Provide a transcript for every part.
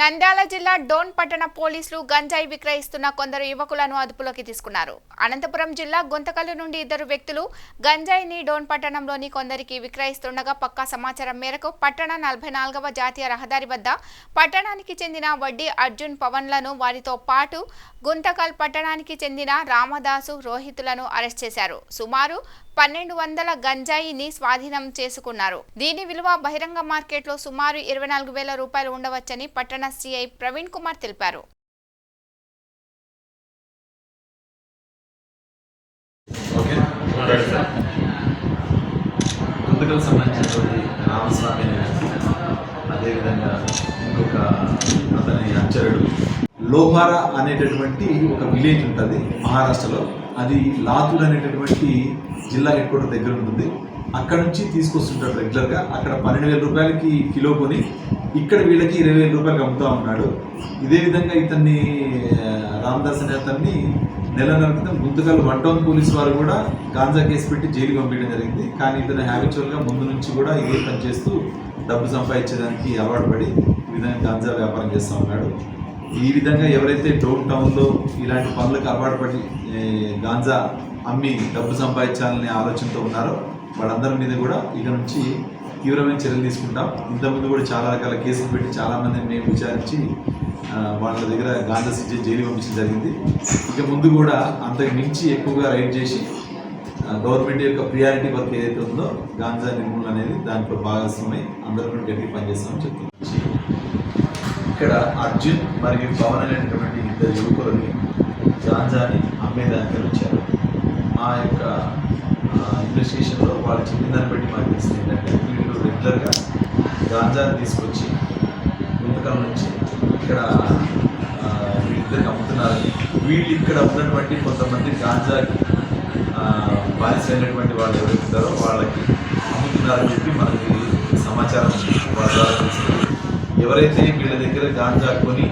నంద్యాల జిల్లా డోన్ పట్టణ పోలీసులు గంజాయి విక్రయిస్తున్న కొందరు యువకులను అదుపులోకి తీసుకున్నారు. అనంతపురం జిల్లా గుంతకల్లు నుండి ఇద్దరు వ్యక్తులు గంజాయిని డోన్ పట్టణంలోని కొందరికి విక్రయిస్తుండగా పక్కా సమాచారం మేరకు పట్టణ 44వ జాతీయ రహదారి వద్ద పట్టణానికి చెందిన వడ్డీ అర్జున్ పవన్లను వారితో పాటు గుంతకల్ పట్టణానికి చెందిన రామదాసు రోహితులను అరెస్ట్ చేశారు. సుమారు 1200 గంజాయిని స్వాధీనం చేసుకున్నారు. దీని విలువ బహిరంగ మార్కెట్లో సుమారు 24,000 రూపాయలు ఉండవచ్చని పట్టణ సిఐ ప్రవీణ్ కుమార్ తెలిపారు. గుంతకల్ సంబంధించినటువంటి రామస్వామి అదేవిధంగా ఇంకొక అతని అంచరుడు లోహారా అనేటటువంటి ఒక విలేజ్ ఉంటుంది మహారాష్ట్రలో. అది లాతూర్ అనేటటువంటి జిల్లా హెడ్ క్వార్టర్ దగ్గర ఉంటుంది. అక్కడ నుంచి తీసుకొస్తుంటాడు రెగ్యులర్గా. అక్కడ 12,000 రూపాయలకి కిలో కొని ఇక్కడ వీళ్ళకి 20,000 రూపాయలకి అమ్ముతూ ఉన్నాడు. ఇదే విధంగా ఇతన్ని రామదాస్ అనే అతన్ని నెలన్నర క్రితం గుంతకల్ 1 టౌన్ పోలీసు వారు కూడా గాంజా కేసు పెట్టి జైలుకి పంపించడం జరిగింది. కానీ ఇతను హ్యాబిచువల్గా ముందు నుంచి కూడా ఇదే పని చేస్తూ డబ్బు సంపాదించడానికి అలవాటు పడి ఈ విధంగా గాంజా వ్యాపారం చేస్తూ ఉన్నాడు. ఈ విధంగా ఎవరైతే డౌన్ టౌన్లో ఇలాంటి పనులకు అలవాటు పడి గాంజా అమ్మి డబ్బు సంపాదించాలనే ఆలోచనతో ఉన్నారో వాళ్ళందరి మీద కూడా ఇక నుంచి తీవ్రమైన చర్యలు తీసుకుంటాం. ఇంతకుముందు కూడా చాలా రకాల కేసులు పెట్టి చాలామందిని మేము విచారించి వాళ్ళ దగ్గర గాంజా సీజే జైలు పంపించడం జరిగింది. ఇక ముందు కూడా అంతకు మించి ఎక్కువగా రైడ్ చేసి గవర్నమెంట్ యొక్క ప్రియారిటీ వర్క్ ఏదైతే ఉందో గాంజా నిర్మూలన అనేది దాంట్లో భాగస్వామై అందరూ కూడా గట్టిగా పనిచేస్తామని చెప్తున్నాం. ఇక్కడ అర్జున్ మరియు పవన్ అనేటటువంటి ఇద్దరు యువకులని గాంజాని అమ్మేదానికి వచ్చారు. ఆ యొక్క ఇన్వెస్టిగేషన్లో వాళ్ళు చెప్పిన దాన్ని బట్టి మాకు తెలిసింది ఏంటంటే వీళ్ళు రెగ్యులర్గా గాంజాని తీసుకొచ్చి గుంతకల్ నుంచి ఇక్కడ వీళ్ళిద్దరికి అమ్ముతున్నారని, వీళ్ళు ఇక్కడ ఉన్నటువంటి కొంతమంది గాంజాకి బానిసైనటువంటి వాళ్ళు ఎవరైతున్నారో వాళ్ళకి అమ్ముతున్నారని చెప్పి మనకి సమాచారం వాళ్ళ ద్వారా తెలిసింది. ఎవరైతే వీళ్ళ దగ్గర గాంజా కొని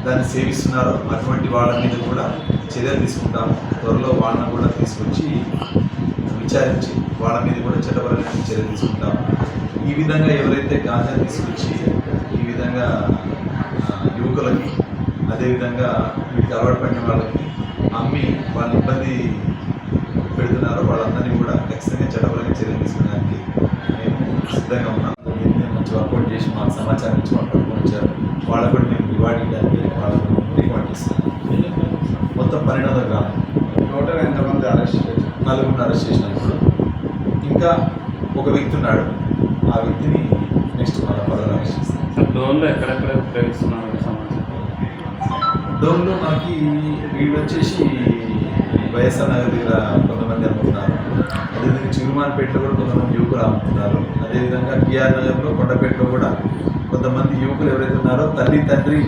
దాన్ని సేవిస్తున్నారో అటువంటి వాళ్ళ మీద కూడా చర్యలు తీసుకుంటాము. త్వరలో వాళ్ళని కూడా తీసుకొచ్చి విచారించి వాళ్ళ మీద కూడా చట్టపరమైన చర్యలు తీసుకుంటాము. ఈ విధంగా ఎవరైతే గాంజా తీసుకొచ్చి ఈ విధంగా యువకులకి అదేవిధంగా వీటికి అలవాటు పడిన వాళ్ళకి అమ్మి వాళ్ళ ఇబ్బంది పెడుతున్నారో వాళ్ళందరినీ కూడా ఖచ్చితంగా చట్టపరమైన చర్యలు తీసుకోవడానికి మేము సిద్ధంగా ఉన్నాం. మంచి వర్కౌట్ చేసి మాకు సమాచారం ఇచ్చి వాళ్ళు పట్టుకొచ్చారు. వాళ్ళకు కూడా మేము రివార్డ్ ఇవ్వడానికి వాళ్ళకు రికార్డ్ చేస్తాం. మొత్తం 1200 గ్రాములు. టోటల్ ఎంతమంది అరెస్ట్ చేశారు? 4 అరెస్ట్ చేసినప్పుడు ఇంకా ఒక వ్యక్తి ఉన్నాడు. ఆ వ్యక్తిని నెక్స్ట్ మన పదవి అరెస్ట్ చేస్తాం. డోన్లో ఎక్కడెక్కడ ఉపయోగిస్తున్నారు సమాచారం? డోన్లో మనకి వీళ్ళు వచ్చేసి వైఎస్ఆర్ నగర్ దగ్గర కొంతమంది అమ్ముతున్నారు. అదేవిధంగా చిరుమాన్పేటలో కూడా కొంతమంది యువకులు అమ్ముతున్నారు. అదేవిధంగా టీఆర్ నగర్లో కొండపేటలో కూడా కొంతమంది యువకులు ఎవరైతే ఉన్నారో తల్లి తండ్రి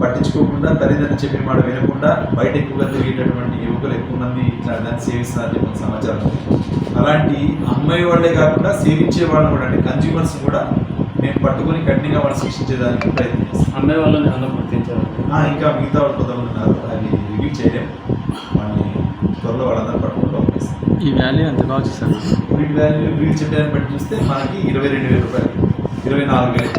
పట్టించుకోకుండా తల్లిదండ్రులు చెప్పిన మాట వినకుండా బయట ఎక్కువగా తిరిగేటటువంటి యువకులు ఎక్కువ మంది ఇట్లా దాన్ని సేవిస్తున్నారని చెప్పిన సమాచారం ఉంది. అలాంటి అమ్మాయి వాళ్ళే కాకుండా సేవించే వాళ్ళని కూడా అంటే కన్జ్యూమర్స్ కూడా మేము పట్టుకొని కఠినంగా వాళ్ళు శిక్షించేదానికి ప్రయత్నం చేస్తాం. అమ్మాయి వాళ్ళని ఎలా గుర్తించారు? ఇంకా మిగతా వాళ్ళు కొంతమంది ఉన్నారు. అది రివ్యూ చేయలేం. వాళ్ళని త్వరలో వాళ్ళందరూ పట్టుకుంటూ పంపిస్తాం. ఈ వాల్యూ ఎంత కావచ్చు సార్? వీటి వాల్యూ వీళ్ళు చెప్పేదాన్ని బట్టి చూస్తే మనకి 22,000 రూపాయలు, 24,000.